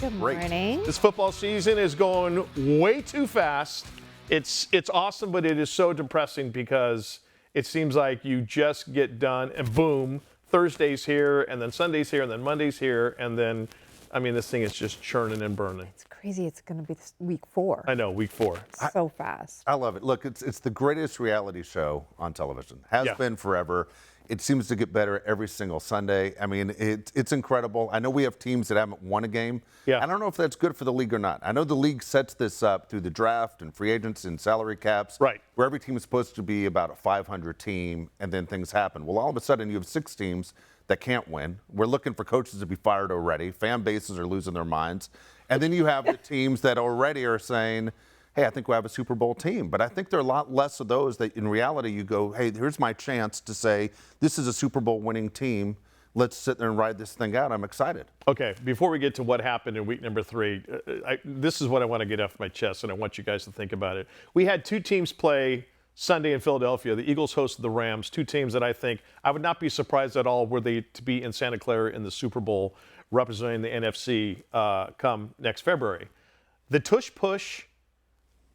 Good Great. morning. This football season is going way too fast. It's awesome, but it is so depressing because it seems like you just get done and boom, Thursday's here and then Sunday's here and then Monday's here and then, I mean, this thing is just churning and burning. It's crazy. It's going to be week 4. I know, week 4. So fast. I love it. Look, it's the greatest reality show on television. Has been forever. It seems to get better every single Sunday. I mean, it's incredible. I know we have teams that haven't won a game. Yeah. I don't know if that's good for the league or not. I know the league sets this up through the draft and free agents and salary caps. Right. Where every team is supposed to be about a 500 team, and then things happen. Well, all of a sudden, you have 6 teams that can't win. We're looking for coaches to be fired already. Fan bases are losing their minds. And then you have the teams that already are saying, hey, I think we'll have a Super Bowl team. But I think there are a lot less of those that in reality you go, hey, here's my chance to say this is a Super Bowl winning team. Let's sit there and ride this thing out. I'm excited. Okay, before we get to what happened in week number 3, this is what I want to get off my chest, and I want you guys to think about it. We had 2 teams play Sunday in Philadelphia. The Eagles hosted the Rams, 2 teams that I think I would not be surprised at all were they to be in Santa Clara in the Super Bowl representing the NFC come next February. The Tush push,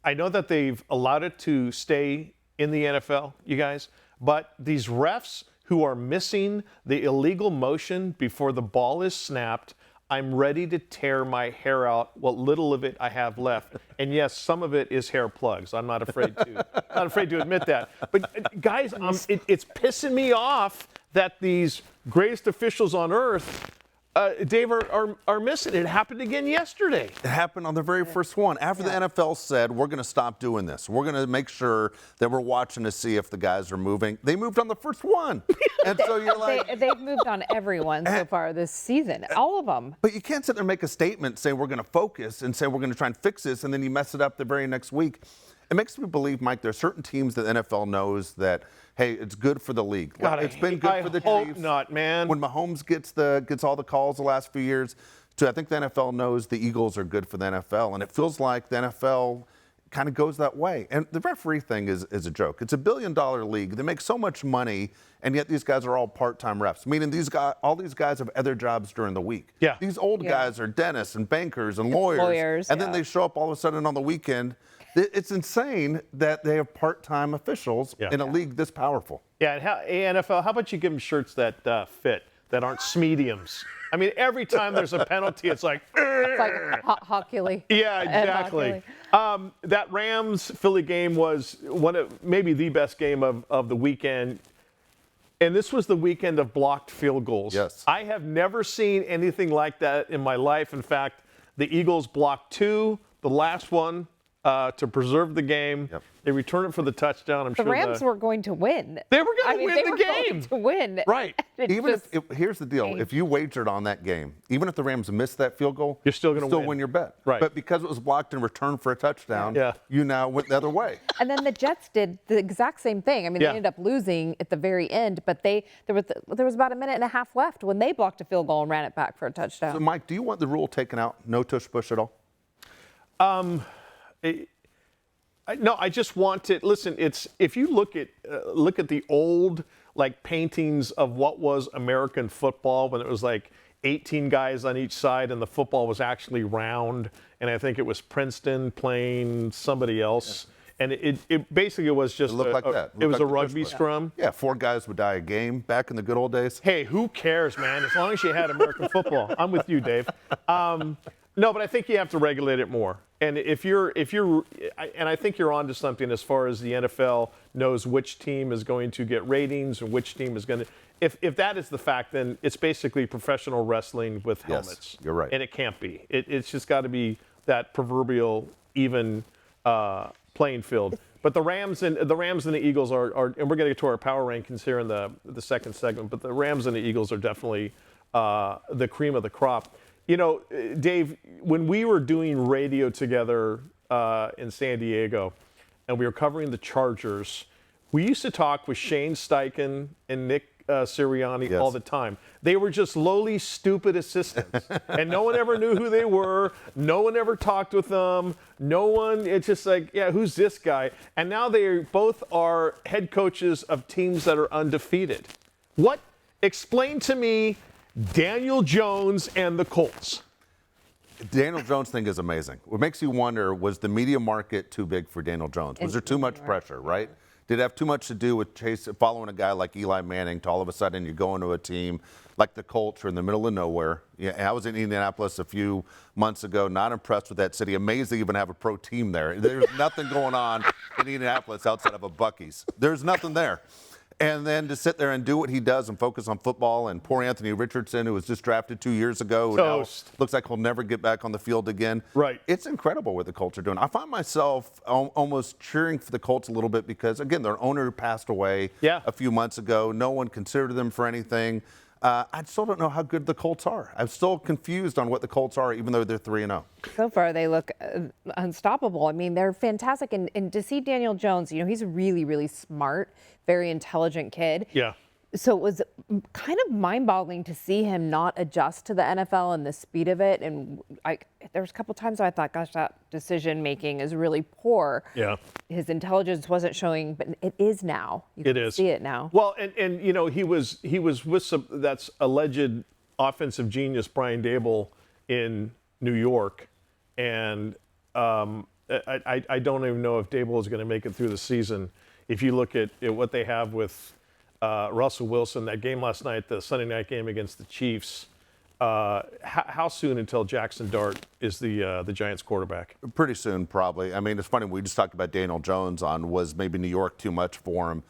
I know that they've allowed it to stay in the NFL, you guys, but these refs who are missing the illegal motion before the ball is snapped, I'm ready to tear my hair out, what little of it I have left. And yes, some of it is hair plugs. I'm not afraid to admit that. But guys, it's pissing me off that these greatest officials on earth, Dave, are missing. It happened again yesterday. It happened on the very first one. After the NFL said, we're going to stop doing this. We're going to make sure that we're watching to see if the guys are moving. They moved on the first one. And so you're like... They've moved on everyone so far this season. All of them. But you can't sit there and make a statement saying we're going to focus and say we're going to try and fix this, and then you mess it up the very next week. It makes me believe, Mike, there are certain teams that the NFL knows that, hey, it's good for the league. God, it's been good for the hope Chiefs. not, man. When Mahomes gets all the calls the last few years, so I think the NFL knows the Eagles are good for the NFL, and it feels like the NFL kind of goes that way. And the referee thing is a joke. It's $1 billion league. They make so much money, and yet these guys are all part-time refs. Meaning all these guys have other jobs during the week. Yeah. These old guys are dentists and bankers and lawyers. And then they show up all of a sudden on the weekend. It's insane that they have part-time officials in a league this powerful. Yeah, and NFL, how about you give them shirts that fit, that aren't smediums? I mean, every time there's a penalty, it's like... It's like hockey. Yeah, exactly. That Rams-Philly game was maybe the best game of the weekend. And this was the weekend of blocked field goals. Yes. I have never seen anything like that in my life. In fact, the Eagles blocked 2, the last one, to preserve the game. Yep. They returned it for the touchdown. The Rams were going to win. They were going to win the game. Going to win. Right. Here's the deal. If you wagered on that game, even if the Rams missed that field goal, you're still going to win your bet. Right. But because it was blocked in return for a touchdown, you now went the other way. And then the Jets did the exact same thing. I mean, they ended up losing at the very end, but there was about a minute and a half left when they blocked a field goal and ran it back for a touchdown. So, Mike, do you want the rule taken out? No tush push at all? No, I just want it. Listen, if you look at the old paintings of what was American football when it was 18 guys on each side and the football was actually round, and I think it was Princeton playing somebody else, and it basically was just it looked like that. It was a rugby scrum. Yeah, 4 guys would die a game back in the good old days. Hey, who cares, man? As long as you had American football, I'm with you, Dave. No, but I think you have to regulate it more. And and I think you're onto something as far as the NFL knows which team is going to get ratings and which team is going to. If that is the fact, then it's basically professional wrestling with helmets. Yes, you're right. And it can't be. It's just got to be that proverbial even playing field. But the Rams and the Eagles are and we're going to get to our power rankings here in the second segment. But the Rams and the Eagles are definitely the cream of the crop. You know, Dave, when we were doing radio together in San Diego and we were covering the Chargers, we used to talk with Shane Steichen and Nick Sirianni all the time. They were just lowly, stupid assistants. And no one ever knew who they were. No one ever talked with them. It's just like, yeah, who's this guy? And now they both are head coaches of teams that are undefeated. Explain to me Daniel Jones and the Colts. Daniel Jones thing is amazing. What makes you wonder, was the media market too big for Daniel Jones? Was there too much pressure, right? Did it have too much to do with following a guy like Eli Manning to all of a sudden you go into a team like the Colts in the middle of nowhere? Yeah, I was in Indianapolis a few months ago, not impressed with that city. Amazed they even have a pro team there. There's nothing going on in Indianapolis outside of a Buc-ee's. There's nothing there. And then to sit there and do what he does and focus on football, and poor Anthony Richardson, who was just drafted 2 years ago, who now looks like he'll never get back on the field again. Right. It's incredible what the Colts are doing. I find myself almost cheering for the Colts a little bit because, again, their owner passed away a few months ago. No one considered them for anything. I still don't know how good the Colts are. I'm still confused on what the Colts are, even though they're 3-0. So far, they look unstoppable. I mean, they're fantastic. And to see Daniel Jones, he's a really, really smart, very intelligent kid. Yeah. So it was kind of mind-boggling to see him not adjust to the NFL and the speed of it. And there was a couple times I thought, gosh, that decision-making is really poor. Yeah. His intelligence wasn't showing, but it is now. You can see it now. Well, and he was with that's alleged offensive genius Brian Dable in New York, and I don't even know if Dable is going to make it through the season. If you look at what they have with Russell Wilson, that game last night, the Sunday night game against the Chiefs, how soon until Jackson Dart is the Giants quarterback? Pretty soon, probably. I mean, it's funny. We just talked about Daniel Jones was maybe New York too much for him.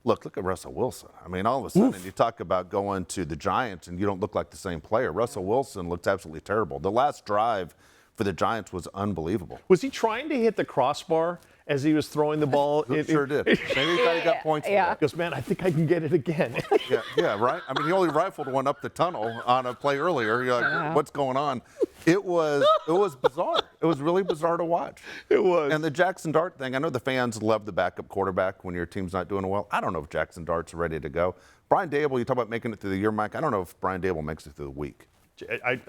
Look at Russell Wilson. I mean, all of a sudden, you talk about going to the Giants and you don't look like the same player. Russell Wilson looked absolutely terrible. The last drive for the Giants was unbelievable. Was he trying to hit the crossbar as he was throwing the ball? Sure did. Maybe he thought he got points for that. He goes, man, I think I can get it again. Yeah, right? I mean, he only rifled one up the tunnel on a play earlier. You're like, what's going on? It was bizarre. It was really bizarre to watch. It was. And the Jackson Dart thing, I know the fans love the backup quarterback when your team's not doing well. I don't know if Jackson Dart's ready to go. Brian Dable, you talk about making it through the year, Mike. I don't know if Brian Dable makes it through the week.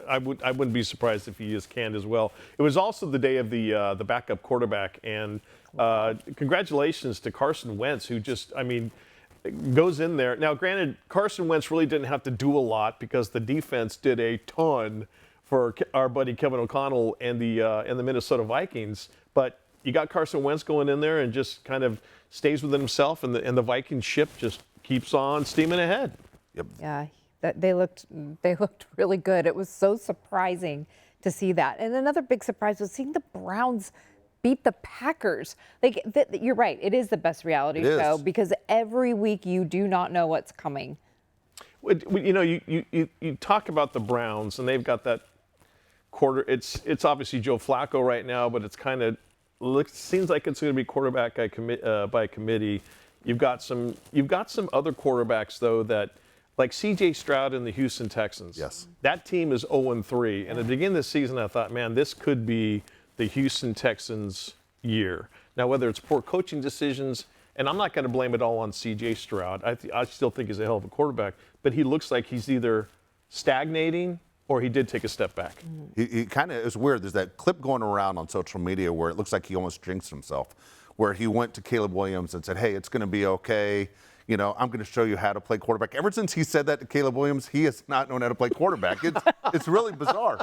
I wouldn't be surprised if he is canned as well. It was also the day of the backup quarterback, and congratulations to Carson Wentz, who just, goes in there. Now, granted, Carson Wentz really didn't have to do a lot because the defense did a ton for our buddy Kevin O'Connell and the Minnesota Vikings. But you got Carson Wentz going in there and just kind of stays within himself, and the Viking ship just keeps on steaming ahead. Yep. Yeah. They looked really good. It was so surprising to see that. And another big surprise was seeing the Browns beat the Packers. You're right. It is the best reality show because every week you do not know what's coming. You talk about the Browns and they've got that quarter. It's obviously Joe Flacco right now, but it's kind of seems like it's going to be quarterback by committee. You've got some other quarterbacks though that. Like C.J. Stroud and the Houston Texans. Yes. That team is 0-3. And at the beginning of the season, I thought, man, this could be the Houston Texans' year. Now, whether it's poor coaching decisions, and I'm not going to blame it all on C.J. Stroud. I still think he's a hell of a quarterback. But he looks like he's either stagnating or he did take a step back. He kind of, it's weird. There's that clip going around on social media where it looks like he almost jinxed himself, where he went to Caleb Williams and said, hey, it's going to be okay. I'm going to show you how to play quarterback. Ever since he said that to Caleb Williams, he has not known how to play quarterback. It's really bizarre.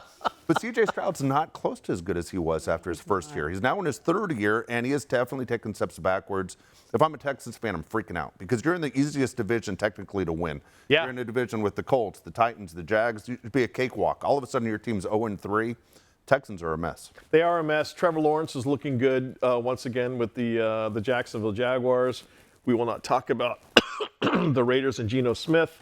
But C.J. Stroud's not close to as good as he was after his first year. He's now in his third year, and he has definitely taken steps backwards. If I'm a Texans fan, I'm freaking out because you're in the easiest division technically to win. Yeah. You're in a division with the Colts, the Titans, the Jags. It'd be a cakewalk. All of a sudden, your team's 0-3. Texans are a mess. They are a mess. Trevor Lawrence is looking good once again with the Jacksonville Jaguars. We will not talk about the Raiders and Geno Smith.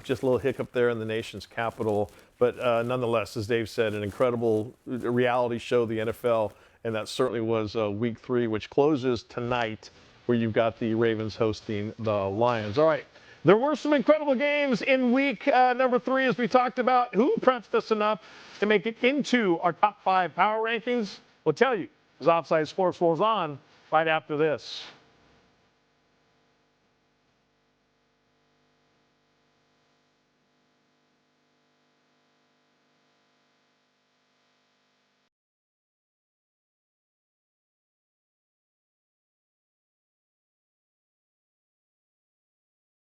Just a little hiccup there in the nation's capital. But nonetheless, as Dave said, an incredible reality show, the NFL. And that certainly was week 3, which closes tonight, where you've got the Ravens hosting the Lions. All right. There were some incredible games in week number 3, as we talked about. Who impressed us enough to make it into our top 5 power rankings? We'll tell you as Offside Sports rolls on right after this.